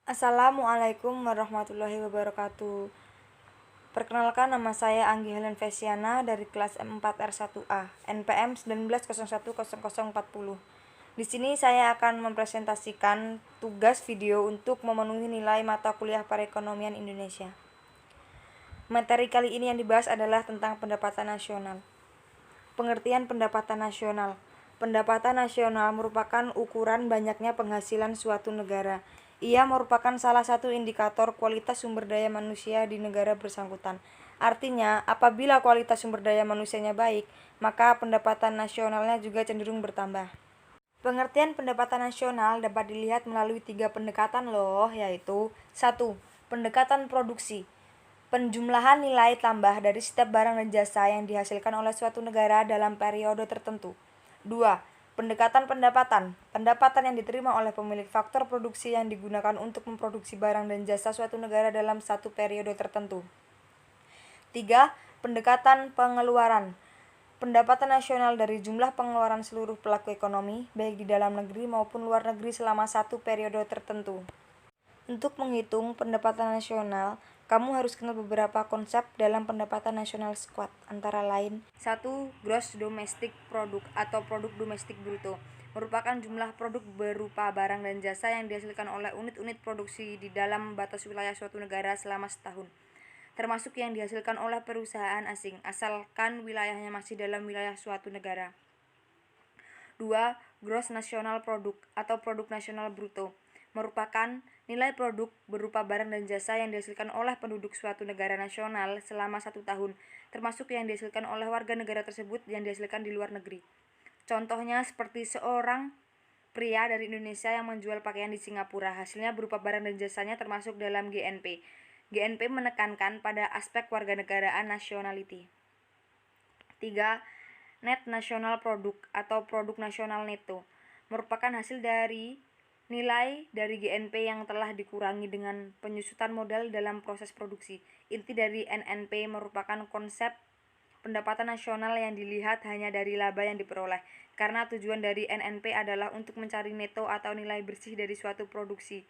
Assalamualaikum warahmatullahi wabarakatuh. Perkenalkan, nama saya Anggi Helen Vesiana dari kelas M4R1A, NPM 19010040. Di sini saya akan mempresentasikan tugas video untuk memenuhi nilai mata kuliah Perekonomian Indonesia. Materi kali ini yang dibahas adalah tentang pendapatan nasional. Pengertian pendapatan nasional. Pendapatan nasional merupakan ukuran banyaknya penghasilan suatu negara. Ia merupakan salah satu indikator kualitas sumber daya manusia di negara bersangkutan. Artinya, apabila kualitas sumber daya manusianya baik, maka pendapatan nasionalnya juga cenderung bertambah. Pengertian pendapatan nasional dapat dilihat melalui 3 pendekatan loh, yaitu 1. Pendekatan produksi. Penjumlahan nilai tambah dari setiap barang dan jasa yang dihasilkan oleh suatu negara dalam periode tertentu. 2. Pendekatan pendapatan. Pendapatan yang diterima oleh pemilik faktor produksi yang digunakan untuk memproduksi barang dan jasa suatu negara dalam satu periode tertentu. 3. Pendekatan pengeluaran. Pendapatan nasional dari jumlah pengeluaran seluruh pelaku ekonomi, baik di dalam negeri maupun luar negeri selama satu periode tertentu. Untuk menghitung pendapatan nasional, kamu harus kenal beberapa konsep dalam pendapatan nasional squat, antara lain 1. Gross domestic product atau produk domestik bruto merupakan jumlah produk berupa barang dan jasa yang dihasilkan oleh unit-unit produksi di dalam batas wilayah suatu negara selama setahun, termasuk yang dihasilkan oleh perusahaan asing, asalkan wilayahnya masih dalam wilayah suatu negara. 2. Gross national product atau produk nasional bruto merupakan nilai produk berupa barang dan jasa yang dihasilkan oleh penduduk suatu negara nasional selama 1 tahun, termasuk yang dihasilkan oleh warga negara tersebut yang dihasilkan di luar negeri. Contohnya seperti seorang pria dari Indonesia yang menjual pakaian di Singapura, hasilnya berupa barang dan jasanya termasuk dalam GNP. GNP menekankan pada aspek warganegaraan nationality. 3. Net national product atau produk nasional neto merupakan hasil dari nilai dari GNP yang telah dikurangi dengan penyusutan modal dalam proses produksi. Inti dari NNP merupakan konsep pendapatan nasional yang dilihat hanya dari laba yang diperoleh, karena tujuan dari NNP adalah untuk mencari neto atau nilai bersih dari suatu produksi.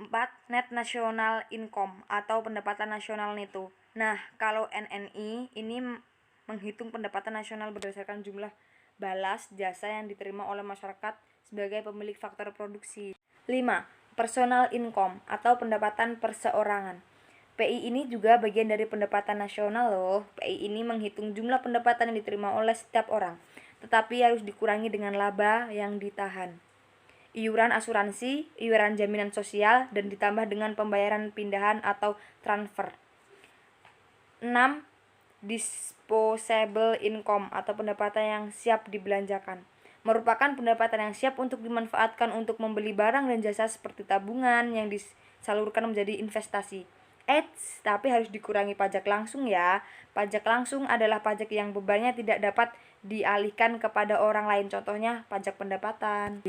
4. Net national income atau pendapatan nasional neto. Nah, kalau NNI ini menghitung pendapatan nasional berdasarkan jumlah balas jasa yang diterima oleh masyarakat sebagai pemilik faktor produksi. 5. Personal income atau pendapatan perseorangan. PI ini juga bagian dari pendapatan nasional loh. PI ini menghitung jumlah pendapatan yang diterima oleh setiap orang, tetapi harus dikurangi dengan laba yang ditahan, iuran asuransi, iuran jaminan sosial, dan ditambah dengan pembayaran pindahan atau transfer. 6. Disposable income atau pendapatan yang siap dibelanjakan merupakan pendapatan yang siap untuk dimanfaatkan untuk membeli barang dan jasa seperti tabungan yang disalurkan menjadi investasi. Tapi harus dikurangi pajak langsung ya. Pajak langsung adalah pajak yang bebannya tidak dapat dialihkan kepada orang lain, contohnya pajak pendapatan.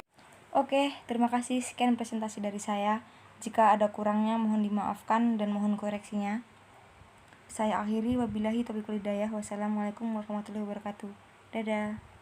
Oke, terima kasih. Sekian presentasi dari saya. Jika ada kurangnya mohon dimaafkan dan mohon koreksinya. Saya akhiri, wabillahi taufiq wal hidayah. Wassalamualaikum warahmatullahi wabarakatuh. Dadah.